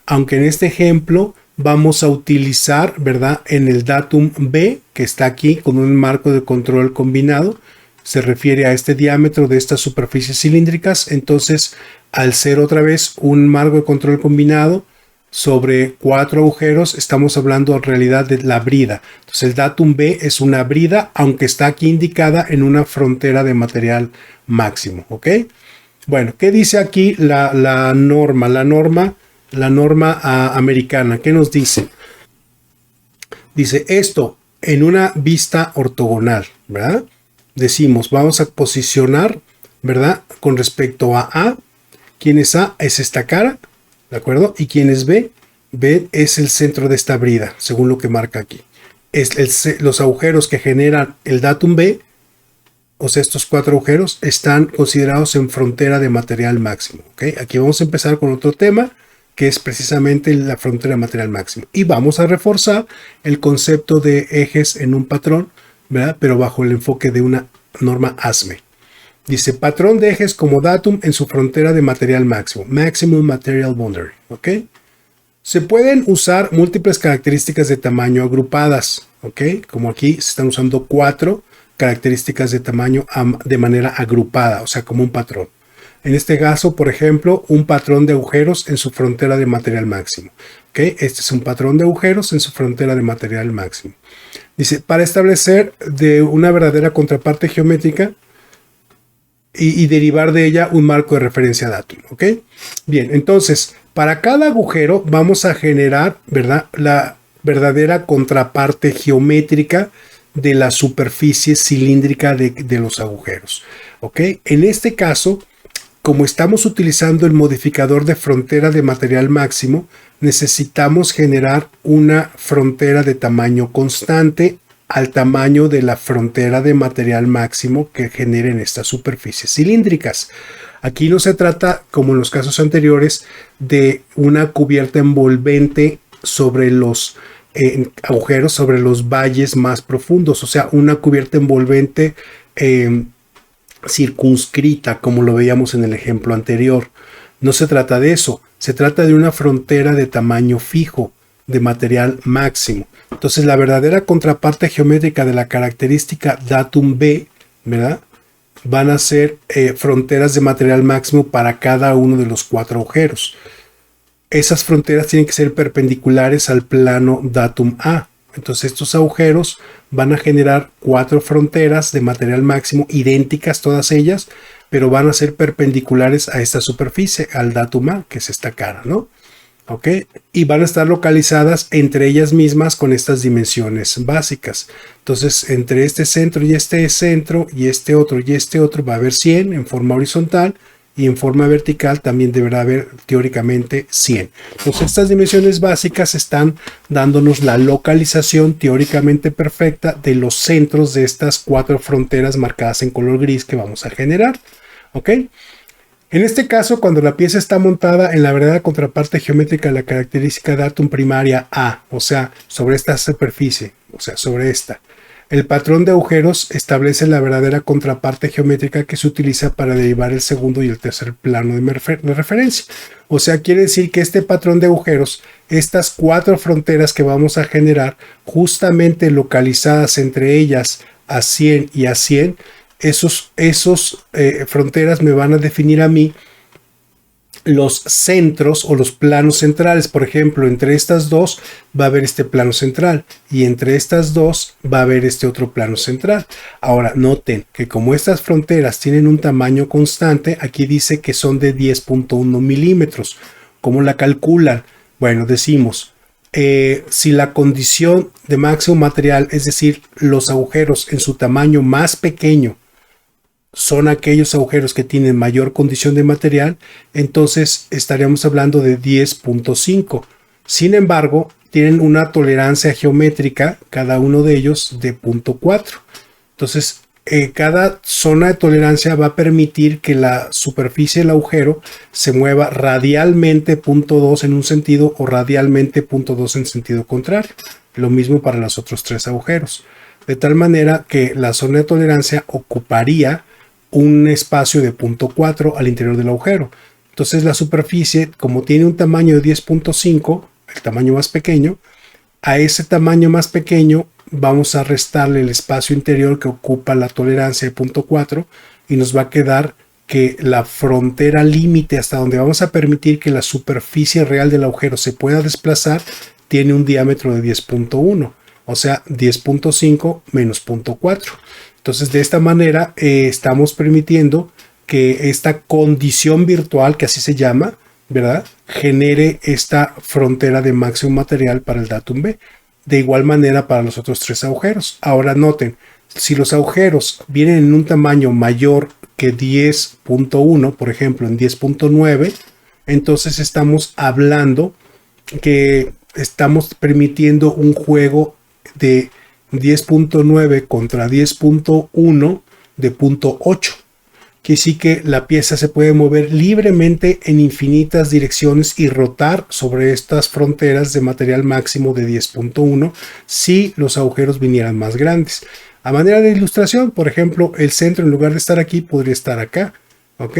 aunque en este ejemplo vamos a utilizar, ¿verdad? En el datum B, que está aquí con un marco de control combinado, se refiere a este diámetro de estas superficies cilíndricas. Entonces, al ser otra vez un marco de control combinado sobre 4 agujeros, estamos hablando en realidad de la brida. Entonces, el datum B es una brida, aunque está aquí indicada en una frontera de material máximo. ¿Ok? Bueno, ¿qué dice aquí la norma americana? ¿Qué nos dice? Dice esto en una vista ortogonal, ¿verdad? Decimos, vamos a posicionar, ¿verdad? Con respecto a A, ¿quién es A? Es esta cara, ¿de acuerdo? ¿Y quién es B? B es el centro de esta brida, según lo que marca aquí. Los agujeros que generan el datum B, o sea, estos 4 agujeros, están considerados en frontera de material máximo, ¿ok? Aquí vamos a empezar con otro tema, que es precisamente la frontera de material máximo. Y vamos a reforzar el concepto de ejes en un patrón, ¿verdad? Pero bajo el enfoque de una norma ASME. Dice, patrón de ejes como datum en su frontera de material máximo, maximum material boundary, ¿ok? Se pueden usar múltiples características de tamaño agrupadas, ¿ok? Como aquí se están usando 4 características de tamaño de manera agrupada, o sea, como un patrón. En este caso, por ejemplo, un patrón de agujeros en su frontera de material máximo. ¿Ok? Este es un patrón de agujeros en su frontera de material máximo. Dice, para establecer de una verdadera contraparte geométrica y derivar de ella un marco de referencia datum. ¿Ok? Bien, entonces, para cada agujero vamos a generar, ¿verdad? La verdadera contraparte geométrica de la superficie cilíndrica de los agujeros. ¿Ok? En este caso, como estamos utilizando el modificador de frontera de material máximo, necesitamos generar una frontera de tamaño constante al tamaño de la frontera de material máximo que generen estas superficies cilíndricas. Aquí no se trata, como en los casos anteriores, de una cubierta envolvente sobre los agujeros, sobre los valles más profundos, o sea, una cubierta envolvente circunscrita, como lo veíamos en el ejemplo anterior. No se trata de eso, se trata de una frontera de tamaño fijo, de material máximo. Entonces, la verdadera contraparte geométrica de la característica datum B, ¿verdad? Van a ser fronteras de material máximo para cada uno de los 4 agujeros. Esas fronteras tienen que ser perpendiculares al plano datum A. Entonces, estos agujeros van a generar 4 fronteras de material máximo, idénticas todas ellas, pero van a ser perpendiculares a esta superficie, al datum A, que es esta cara, ¿no? ¿Ok? Y van a estar localizadas entre ellas mismas con estas dimensiones básicas. Entonces, entre este centro y este centro, y este otro, va a haber 100 en forma horizontal, y en forma vertical también deberá haber teóricamente 100. Entonces, estas dimensiones básicas están dándonos la localización teóricamente perfecta de los centros de estas 4 fronteras marcadas en color gris que vamos a generar. ¿Ok? En este caso, cuando la pieza está montada en la verdadera contraparte geométrica de la característica datum primaria A, o sea, sobre esta superficie, o sea, sobre esta, el patrón de agujeros establece la verdadera contraparte geométrica que se utiliza para derivar el segundo y el tercer plano de referencia. O sea, quiere decir que este patrón de agujeros, estas 4 fronteras que vamos a generar, justamente localizadas entre ellas a 100 y a 100, esos fronteras me van a definir a mí los centros o los planos centrales. Por ejemplo, entre estas dos va a haber este plano central y entre estas dos va a haber este otro plano central. Ahora noten que como estas fronteras tienen un tamaño constante, aquí dice que son de 10.1 milímetros. ¿Cómo la calculan? Bueno, decimos, si la condición de máximo material, es decir, los agujeros en su tamaño más pequeño, son aquellos agujeros que tienen mayor condición de material, entonces estaríamos hablando de 10.5. Sin embargo, tienen una tolerancia geométrica, cada uno de ellos, de 0.4. Entonces, cada zona de tolerancia va a permitir que la superficie del agujero se mueva radialmente 0.2 en un sentido o radialmente 0.2 en sentido contrario. Lo mismo para los otros tres agujeros. De tal manera que la zona de tolerancia ocuparía un espacio de 0.4 al interior del agujero. Entonces la superficie, como tiene un tamaño de 10.5, el tamaño más pequeño, a ese tamaño más pequeño vamos a restarle el espacio interior que ocupa la tolerancia de 0.4 y nos va a quedar que la frontera límite hasta donde vamos a permitir que la superficie real del agujero se pueda desplazar tiene un diámetro de 10.1, o sea 10.5 menos 0.4. Entonces, de esta manera estamos permitiendo que esta condición virtual, que así se llama, ¿verdad?, genere esta frontera de máximo material para el datum B. De igual manera para los otros tres agujeros. Ahora noten, si los agujeros vienen en un tamaño mayor que 10.1, por ejemplo, en 10.9, entonces estamos hablando que estamos permitiendo un juego de 10.9 contra 10.1 de 0.8, que sí que la pieza se puede mover libremente en infinitas direcciones y rotar sobre estas fronteras de material máximo de 10.1 si los agujeros vinieran más grandes. A manera de ilustración, por ejemplo, el centro en lugar de estar aquí podría estar acá, ¿ok?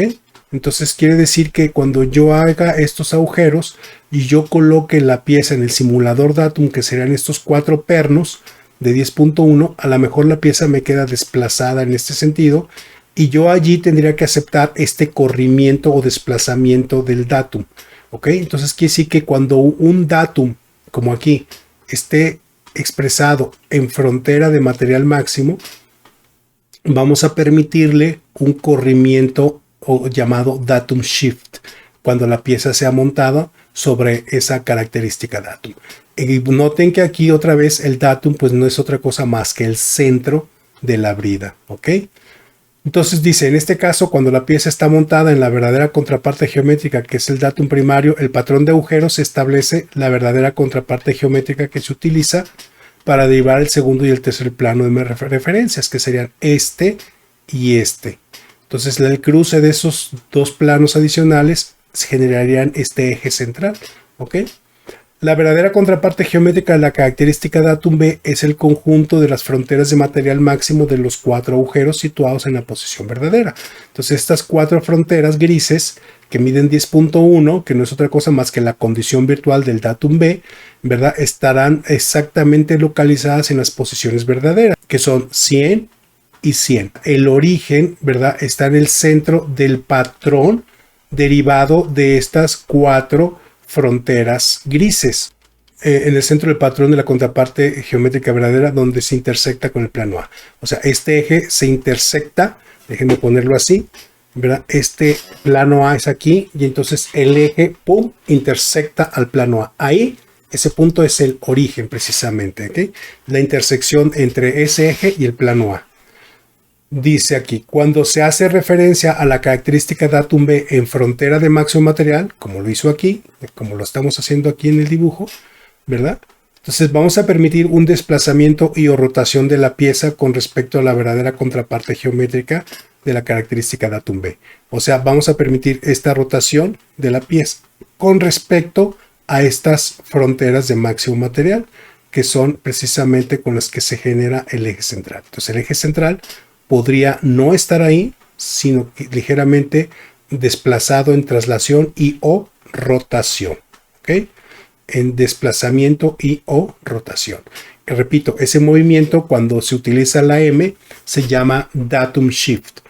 Entonces quiere decir que cuando yo haga estos agujeros y yo coloque la pieza en el simulador datum, que serían estos 4 pernos de 10.1, a lo mejor la pieza me queda desplazada en este sentido y yo allí tendría que aceptar este corrimiento o desplazamiento del datum, ¿ok? Entonces quiere decir que cuando un datum, como aquí, esté expresado en frontera de material máximo, vamos a permitirle un corrimiento o llamado datum shift cuando la pieza sea montada sobre esa característica datum. Y noten que aquí otra vez el datum pues no es otra cosa más que el centro de la brida, ¿ok? Entonces dice, en este caso, cuando la pieza está montada en la verdadera contraparte geométrica, que es el datum primario, el patrón de agujeros establece la verdadera contraparte geométrica que se utiliza para derivar el segundo y el tercer plano de referencias, que serían este y este. Entonces, el cruce de esos dos planos adicionales generarían este eje central, ¿ok? La verdadera contraparte geométrica de la característica datum B es el conjunto de las fronteras de material máximo de los 4 agujeros situados en la posición verdadera. Entonces, estas 4 fronteras grises que miden 10.1, que no es otra cosa más que la condición virtual del datum B, ¿verdad?, estarán exactamente localizadas en las posiciones verdaderas, que son 100 y 100. El origen, ¿verdad?, está en el centro del patrón derivado de estas 4 fronteras grises, en el centro del patrón de la contraparte geométrica verdadera donde se intersecta con el plano A. O sea, este eje se intersecta, déjenme ponerlo así, ¿verdad? Este plano A es aquí y entonces el eje, ¡pum!, intersecta al plano A. Ahí, ese punto es el origen precisamente, ¿ok? La intersección entre ese eje y el plano A. Dice aquí, cuando se hace referencia a la característica datum B en frontera de máximo material, como lo hizo aquí, como lo estamos haciendo aquí en el dibujo, ¿verdad? Entonces vamos a permitir un desplazamiento y o rotación de la pieza con respecto a la verdadera contraparte geométrica de la característica datum B. O sea, vamos a permitir esta rotación de la pieza con respecto a estas fronteras de máximo material, que son precisamente con las que se genera el eje central. Entonces el eje central podría no estar ahí, sino que ligeramente desplazado en traslación y o rotación, ¿ok? En desplazamiento y o rotación. Y repito, ese movimiento cuando se utiliza la M se llama datum shift,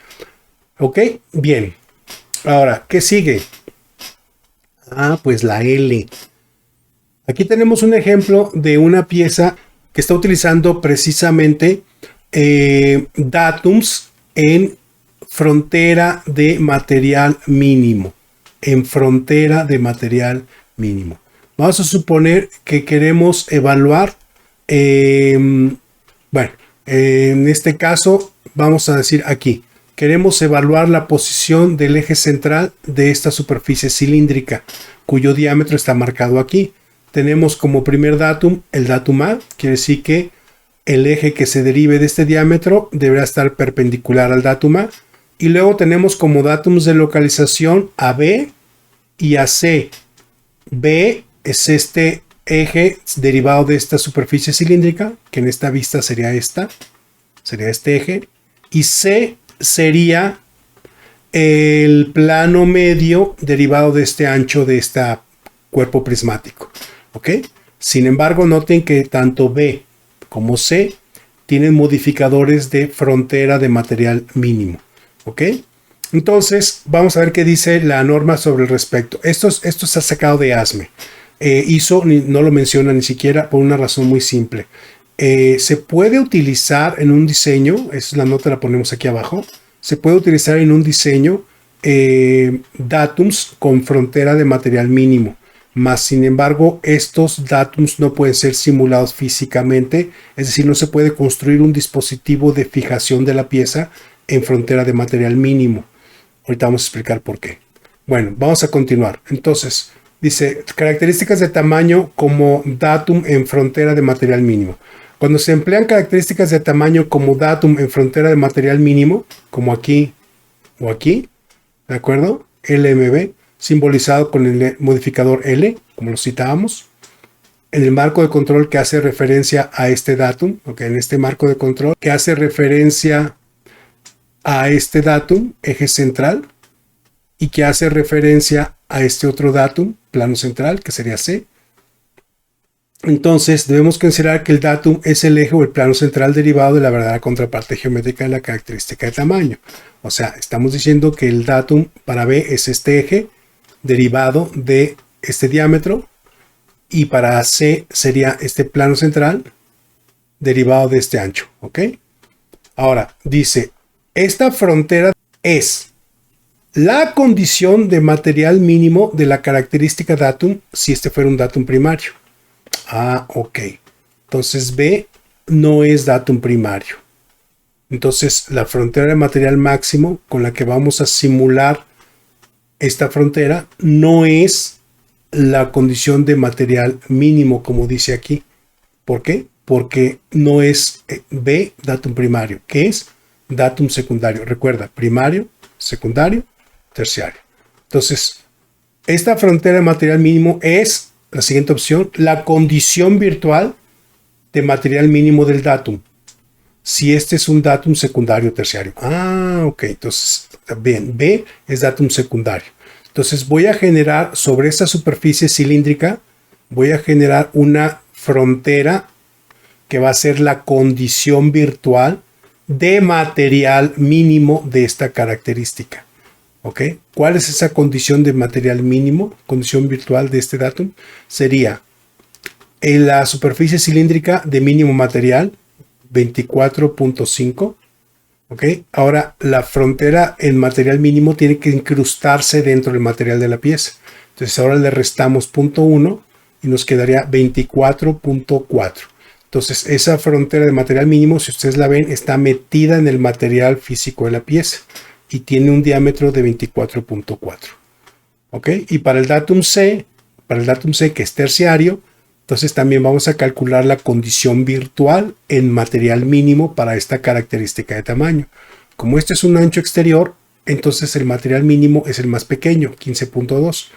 ¿ok? Bien, ahora, ¿qué sigue? Ah, pues la L. Aquí tenemos un ejemplo de una pieza que está utilizando precisamente datums en frontera de material mínimo. En frontera de material mínimo. Vamos a suponer que queremos evaluar, en este caso vamos a decir aquí, queremos evaluar la posición del eje central de esta superficie cilíndrica, cuyo diámetro está marcado aquí. Tenemos como primer datum el datum A, quiere decir que el eje que se derive de este diámetro deberá estar perpendicular al datum A. Y luego tenemos como datums de localización a B y a C. B es este eje derivado de esta superficie cilíndrica, que en esta vista sería esta, sería este eje. Y C sería el plano medio derivado de este ancho de este cuerpo prismático. ¿Ok? Sin embargo, noten que tanto B como C tienen modificadores de frontera de material mínimo. ¿Ok? Entonces, vamos a ver qué dice la norma sobre el respecto. Esto está sacado de ASME. ISO no lo menciona ni siquiera por una razón muy simple. Se puede utilizar en un diseño, esa es la nota, la ponemos aquí abajo. Se puede utilizar en un diseño datums con frontera de material mínimo. Más sin embargo, estos datums no pueden ser simulados físicamente, es decir, no se puede construir un dispositivo de fijación de la pieza en frontera de material mínimo. Ahorita vamos a explicar por qué. Bueno, vamos a continuar. Entonces, dice, características de tamaño como datum en frontera de material mínimo. Cuando se emplean características de tamaño como datum en frontera de material mínimo, como aquí o aquí, ¿de acuerdo? LMB, simbolizado con el modificador L, como lo citábamos, en el marco de control que hace referencia a este datum, okay, en este marco de control que hace referencia a este datum, eje central, y que hace referencia a este otro datum, plano central, que sería C. Entonces, debemos considerar que el datum es el eje o el plano central derivado de la verdadera contraparte geométrica de la característica de tamaño. O sea, estamos diciendo que el datum para B es este eje derivado de este diámetro, y para C sería este plano central derivado de este ancho. ¿Ok? Ahora, dice, esta frontera es la condición de material mínimo de la característica datum si este fuera un datum primario. Ah, ok. Entonces B no es datum primario. Entonces la frontera de material máximo con la que vamos a simular esta frontera no es la condición de material mínimo como dice aquí. ¿Por qué? Porque no es B datum primario, que es datum secundario. Recuerda, primario, secundario, terciario. Entonces, esta frontera de material mínimo es la siguiente opción, la condición virtual de material mínimo del datum. Si este es un datum secundario o terciario. Ah, ok. Entonces, bien, B es datum secundario. Entonces, voy a generar sobre esta superficie cilíndrica, voy a generar una frontera que va a ser la condición virtual de material mínimo de esta característica. ¿Ok? ¿Cuál es esa condición de material mínimo? Condición virtual de este datum. Sería en la superficie cilíndrica de mínimo material, 24.5. ¿Ok? Ahora la frontera en material mínimo tiene que incrustarse dentro del material de la pieza. Entonces ahora le restamos 0.1 y nos quedaría 24.4. Entonces esa frontera de material mínimo, si ustedes la ven, está metida en el material físico de la pieza y tiene un diámetro de 24.4. ¿Ok? Y para el datum C que es terciario, entonces también vamos a calcular la condición virtual en material mínimo para esta característica de tamaño. Como este es un ancho exterior, entonces el material mínimo es el más pequeño, 15.2.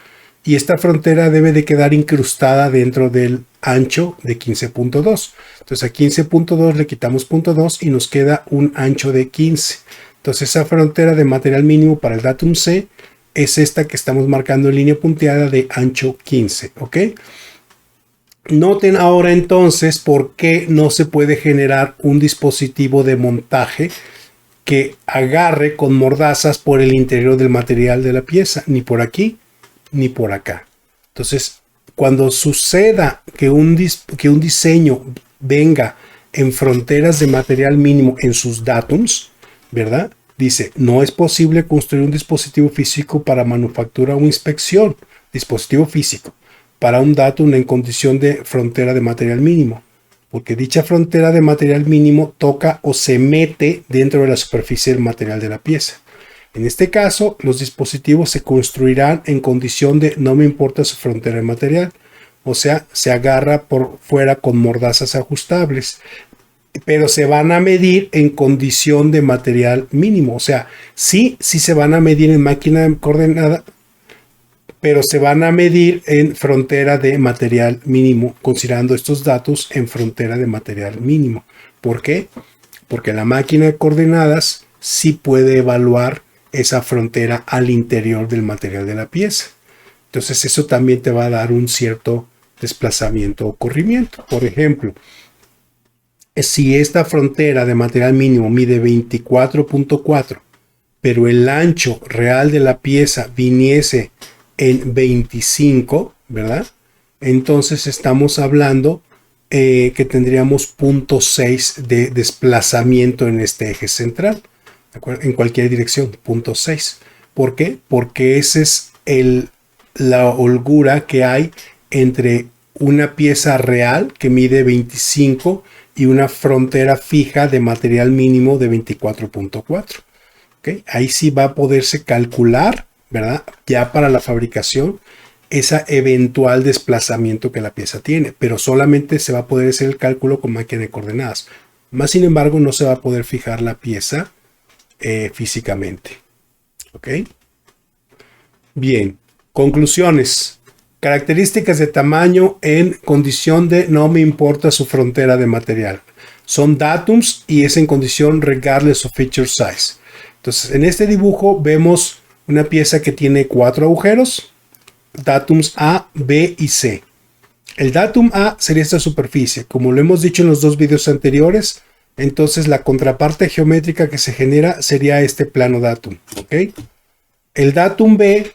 Y esta frontera debe de quedar incrustada dentro del ancho de 15.2. Entonces a 15.2 le quitamos 0.2 y nos queda un ancho de 15. Entonces esa frontera de material mínimo para el datum C es esta que estamos marcando en línea punteada de ancho 15. ¿Ok? Noten ahora entonces por qué no se puede generar un dispositivo de montaje que agarre con mordazas por el interior del material de la pieza, ni por aquí ni por acá. Entonces, cuando suceda que un diseño venga en fronteras de material mínimo en sus datums, ¿verdad? Dice, no es posible construir un dispositivo físico para manufactura o inspección, dispositivo físico, para un datum en condición de frontera de material mínimo, porque dicha frontera de material mínimo toca o se mete dentro de la superficie del material de la pieza. En este caso, los dispositivos se construirán en condición de no me importa su frontera de material, o sea, se agarra por fuera con mordazas ajustables, pero se van a medir en condición de material mínimo, o sea, sí se van a medir en máquina coordenada, pero se van a medir en frontera de material mínimo, considerando estos datos en frontera de material mínimo. ¿Por qué? Porque la máquina de coordenadas sí puede evaluar esa frontera al interior del material de la pieza. Entonces eso también te va a dar un cierto desplazamiento o corrimiento. Por ejemplo, si esta frontera de material mínimo mide 24.4, pero el ancho real de la pieza viniese en 25, ¿verdad? Entonces estamos hablando que tendríamos 0.6 de desplazamiento en este eje central, ¿de acuerdo? En cualquier dirección, 0.6. ¿Por qué? Porque esa es la holgura que hay entre una pieza real que mide 25 y una frontera fija de material mínimo de 24.4. ¿Okay? Ahí sí va a poderse calcular, ¿verdad? Ya para la fabricación, ese eventual desplazamiento que la pieza tiene, pero solamente se va a poder hacer el cálculo con máquina de coordenadas. Más sin embargo, no se va a poder fijar la pieza físicamente. ¿Ok? Bien, conclusiones. Características de tamaño en condición de no me importa su frontera de material. Son datums y es en condición regardless of feature size. Entonces, en este dibujo vemos una pieza que tiene 4 agujeros, datums A, B y C. El datum A sería esta superficie. Como lo hemos dicho en los dos videos anteriores, entonces la contraparte geométrica que se genera sería este plano datum. ¿Ok? El datum B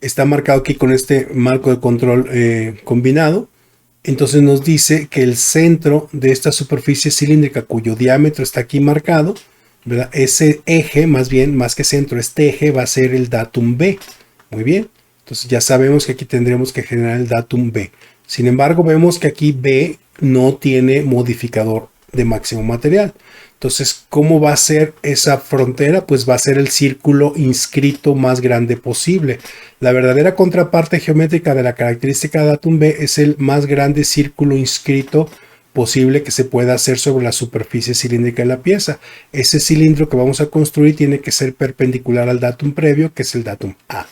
está marcado aquí con este marco de control combinado. Entonces nos dice que el centro de esta superficie cilíndrica cuyo diámetro está aquí marcado, ¿verdad? Ese eje, más que centro, este eje va a ser el datum B. Muy bien. Entonces ya sabemos que aquí tendremos que generar el datum B. Sin embargo, vemos que aquí B no tiene modificador de máximo material. Entonces, ¿cómo va a ser esa frontera? Pues va a ser el círculo inscrito más grande posible. La verdadera contraparte geométrica de la característica datum B es el más grande círculo inscrito posible que se pueda hacer sobre la superficie cilíndrica de la pieza. Ese cilindro que vamos a construir tiene que ser perpendicular al datum previo, que es el datum A.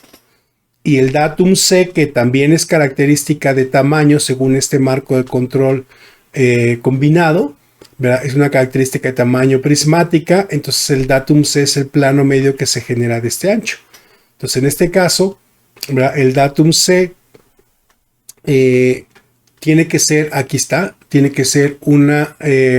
Y el datum C, que también es característica de tamaño según este marco de control combinado, ¿verdad? Es una característica de tamaño prismática, entonces el datum C es el plano medio que se genera de este ancho. Entonces en este caso, ¿verdad? El datum C tiene que ser, aquí está, tiene que ser una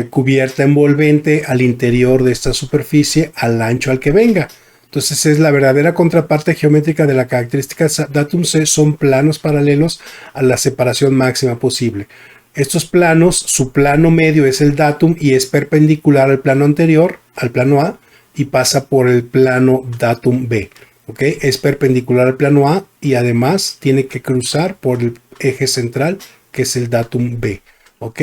cubierta envolvente al interior de esta superficie al ancho al que venga. Entonces es la verdadera contraparte geométrica de la característica datum C, son planos paralelos a la separación máxima posible. Estos planos, su plano medio es el datum y es perpendicular al plano anterior, al plano A, y pasa por el plano datum B. ¿Ok? Es perpendicular al plano A y además tiene que cruzar por el eje central, que es el datum B. ¿Ok?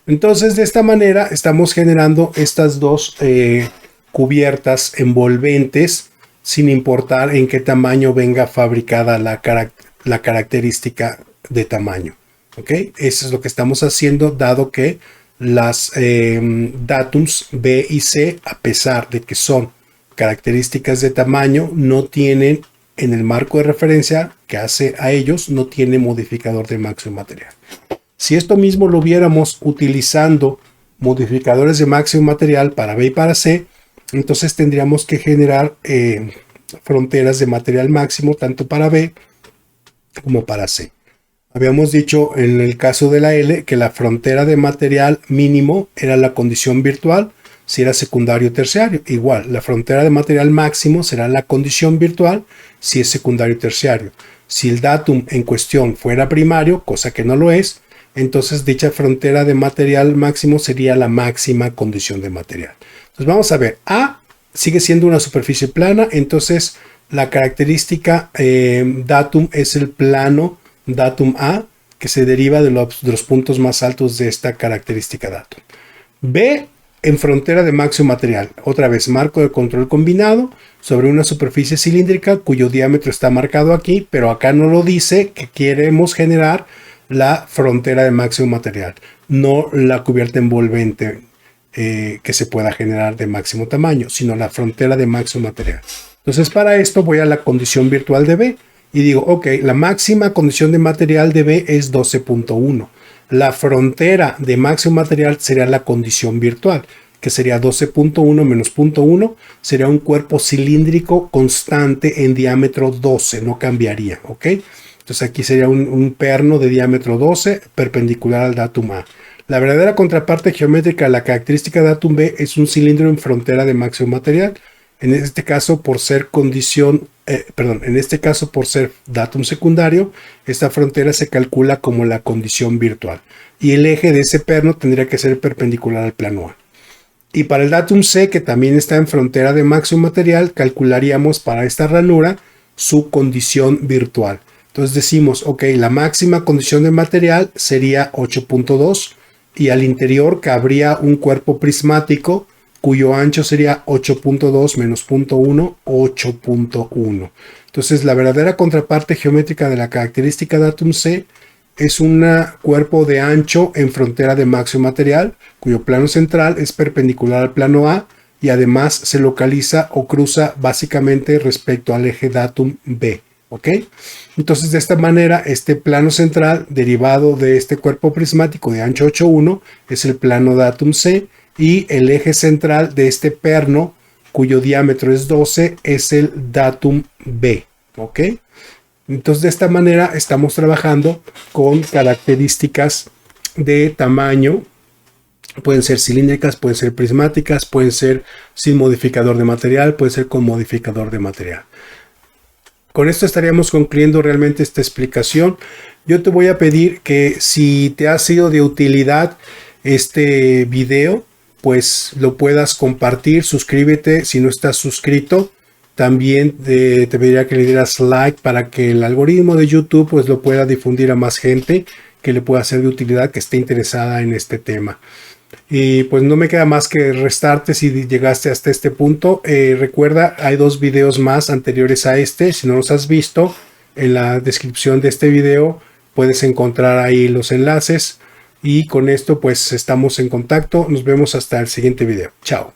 Entonces, de esta manera estamos generando estas dos cubiertas envolventes sin importar en qué tamaño venga fabricada la característica de tamaño. ¿Ok? Eso es lo que estamos haciendo, dado que las datums B y C, a pesar de que son características de tamaño, no tienen en el marco de referencia que hace a ellos, no tiene modificador de máximo material. Si esto mismo lo viéramos utilizando modificadores de máximo material para B y para C, entonces tendríamos que generar fronteras de material máximo tanto para B como para C. Habíamos dicho en el caso de la L que la frontera de material mínimo era la condición virtual, si era secundario o terciario. Igual, la frontera de material máximo será la condición virtual si es secundario o terciario. Si el datum en cuestión fuera primario, cosa que no lo es, entonces dicha frontera de material máximo sería la máxima condición de material. Entonces vamos a ver, A sigue siendo una superficie plana, entonces la característica datum es el plano datum A, que se deriva de los puntos más altos de esta característica datum. B, en frontera de máximo material, otra vez marco de control combinado sobre una superficie cilíndrica cuyo diámetro está marcado aquí, pero acá no lo dice, que queremos generar la frontera de máximo material, no la cubierta envolvente que se pueda generar de máximo tamaño, sino la frontera de máximo material. Entonces para esto voy a la condición virtual de B y digo, ok, la máxima condición de material de B es 12.1. La frontera de máximo material sería la condición virtual, que sería 12.1 menos 0.1, sería un cuerpo cilíndrico constante en diámetro 12, no cambiaría, ok. Entonces aquí sería un perno de diámetro 12 perpendicular al datum A. La verdadera contraparte geométrica de la característica datum B es un cilindro en frontera de máximo material. En este caso, por ser por ser datum secundario, esta frontera se calcula como la condición virtual. Y el eje de ese perno tendría que ser perpendicular al plano A. Y para el datum C, que también está en frontera de máximo material, calcularíamos para esta ranura su condición virtual. Entonces decimos, ok, la máxima condición de material sería 8.2 y al interior cabría un cuerpo prismático cuyo ancho sería 8.2 menos 0.1, 8.1. Entonces la verdadera contraparte geométrica de la característica datum C es un cuerpo de ancho en frontera de máximo material cuyo plano central es perpendicular al plano A y además se localiza o cruza básicamente respecto al eje datum B. ¿Ok? Entonces de esta manera este plano central derivado de este cuerpo prismático de ancho 8.1 es el plano datum C y el eje central de este perno cuyo diámetro es 12 es el datum B. ¿Ok? Entonces de esta manera estamos trabajando con características de tamaño. Pueden ser cilíndricas, pueden ser prismáticas, pueden ser sin modificador de material, pueden ser con modificador de material. Con esto estaríamos concluyendo realmente esta explicación. Yo te voy a pedir que si te ha sido de utilidad este video, pues lo puedas compartir, suscríbete si no estás suscrito. También te pediría que le dieras like para que el algoritmo de YouTube pues lo pueda difundir a más gente que le pueda ser de utilidad, que esté interesada en este tema. Y pues no me queda más que restarte si llegaste hasta este punto. Recuerda, hay 2 videos más anteriores a este. Si no los has visto, en la descripción de este video puedes encontrar ahí los enlaces. Y con esto pues estamos en contacto. Nos vemos hasta el siguiente video. Chao.